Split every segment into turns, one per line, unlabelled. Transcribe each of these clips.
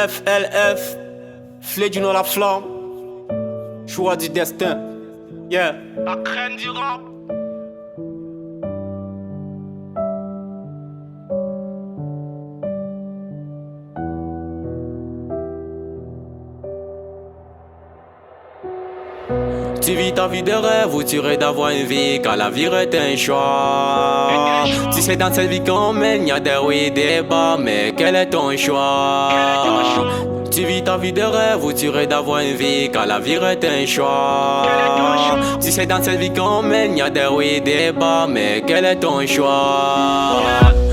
FLF, Flédino la flamme, choix du destin, yeah. La crème du rap. Tu vis ta vie de rêve ou tu rêves d'avoir une vie, car la vie est un choix. Tu sais dans cette vie qu'on mène, y'a des hauts et des bas, mais quel est ton choix? Tu vis ta vie de rêve ou tu rêves d'avoir une vie, car la vie est un choix. Tu sais dans cette vie qu'on mène, y'a des hauts et des bas, mais quel est ton choix?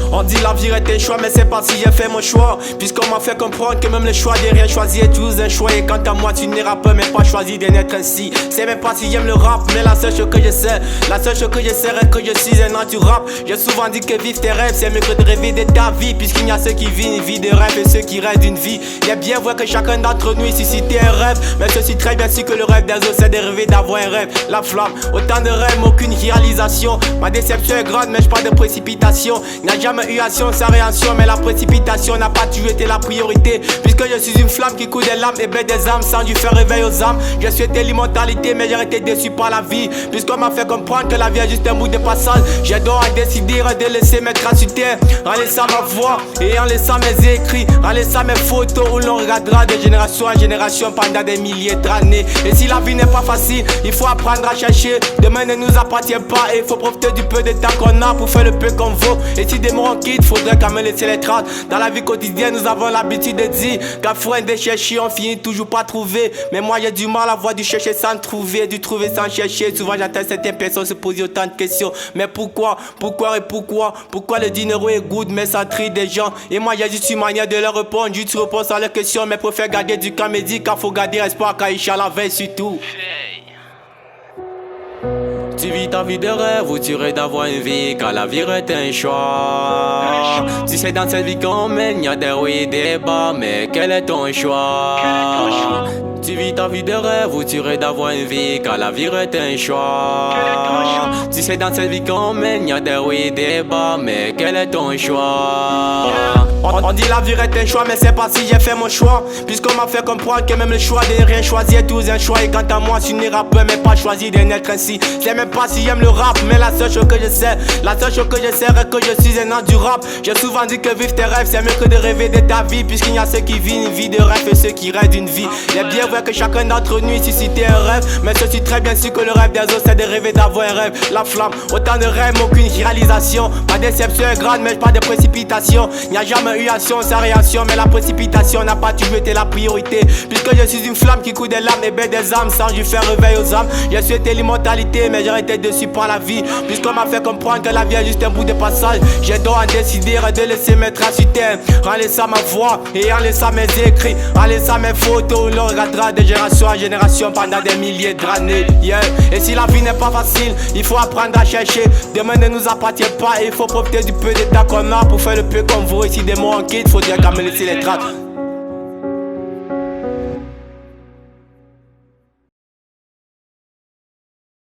On dit la vie est un choix, mais c'est pas si j'ai fait mon choix. Puisqu'on m'a fait comprendre que même le choix de rien choisi est toujours un choix. Et quant à moi, tu n'es rappeur, mais pas choisi de naître ainsi. C'est même pas si j'aime le rap, mais la seule chose que je sais, la seule chose que je sais est que je suis un anti rap. J'ai souvent dit que vivre tes rêves, c'est mieux que de rêver de ta vie. Puisqu'il y a ceux qui vivent une vie de rêve et ceux qui rêvent d'une vie. Il est bien vrai que chacun d'entre nous ici cité un rêve, mais ceci très bien sûr que le rêve des autres c'est de rêver d'avoir un rêve. La flamme, autant de rêves, aucune réalisation. Ma déception est grande, mais je parle de précipitation. Il n'y a jamais eu action sans réaction, mais la précipitation n'a pas toujours été la priorité. Puisque je suis une flamme qui coule des lames et baie des âmes sans du faire réveil aux âmes. Je souhaitais l'immortalité, mais j'ai été déçu par la vie. Puisqu'on m'a fait comprendre que la vie est juste un bout de passage. J'ai donc à décider de laisser mes traces sur terre, en laissant ma voix et en laissant mes écrits, en laissant mes photos où l'on regardera de génération en génération pendant des milliers d'années. Et si la vie n'est pas facile, il faut apprendre à chercher. Demain ne nous appartient pas et il faut profiter du peu de temps qu'on a pour faire le peu qu'on vaut. Et si des mots on quitte, faudrait quand même laisser les traces. Dans la vie quotidienne, nous avons l'habitude de dire qu'à force de chercher, on finit toujours pas trouver. Mais moi j'ai du mal à voir du chercher sans trouver, du trouver sans chercher. Souvent j'entends certaines personnes se poser autant de questions. Mais pourquoi le dinero est good mais ça trie des gens? Et moi j'ai juste une manière de leur répondre, juste réponse à leurs questions. Mais préfère garder du calme et dire qu'il faut garder espoir car il la veille surtout. Tu vis ta vie de rêve ou tu rêves d'avoir une vie, car la vie est un choix. Tu sais dans cette vie qu'on mène, y'a des hauts et des bas, mais quel est ton choix? Tu vis ta vie de rêve ou tu rêves d'avoir une vie, car la vie est un choix. Tu sais dans cette vie qu'on mène, y'a des hauts et des bas, mais quel est ton choix? On dit la vie est un choix, mais c'est pas si j'ai fait mon choix. Puisqu'on m'a fait comprendre que même le choix de rien choisir est toujours un choix. Et quant à moi, je suis rappeur, mais pas choisi de naître ainsi. C'est même pas si j'aime le rap, mais la seule chose que je sais, la seule chose que je sais est que je suis un an du rap. J'ai souvent dit que vivre tes rêves, c'est mieux que de rêver de ta vie. Puisqu'il y a ceux qui vivent une vie de rêve et ceux qui rêvent d'une vie. Il est bien vrai que chacun d'entre nous ici cité un rêve, mais je suis très bien sûr que le rêve des autres c'est de rêver d'avoir un rêve. La flamme, autant de rêves, aucune réalisation. Ma déception est grande, mais pas de précipitation. Il n'y a jamais eu action sans réaction, mais la précipitation n'a pas toujours été la priorité. Puisque je suis une flamme qui coule des lames et baie des âmes sans du faire réveil aux âmes. J'ai souhaité l'immortalité, mais j'ai été déçu par la vie. Puisqu'on m'a fait comprendre que la vie est juste un bout de passage. J'ai donc à décider de laisser mes traces sur terre, en laissant ma voix et en laissant mes écrits, en laissant mes photos où l'on regardera de génération en génération pendant des milliers d'années, yeah. Et si la vie n'est pas facile, il faut apprendre à chercher. Demain ne nous appartient pas et il faut profiter du peu de temps qu'on a pour faire le peu qu'on vaut. Et si des mots en quitte, faudrait quand même laisser les traces.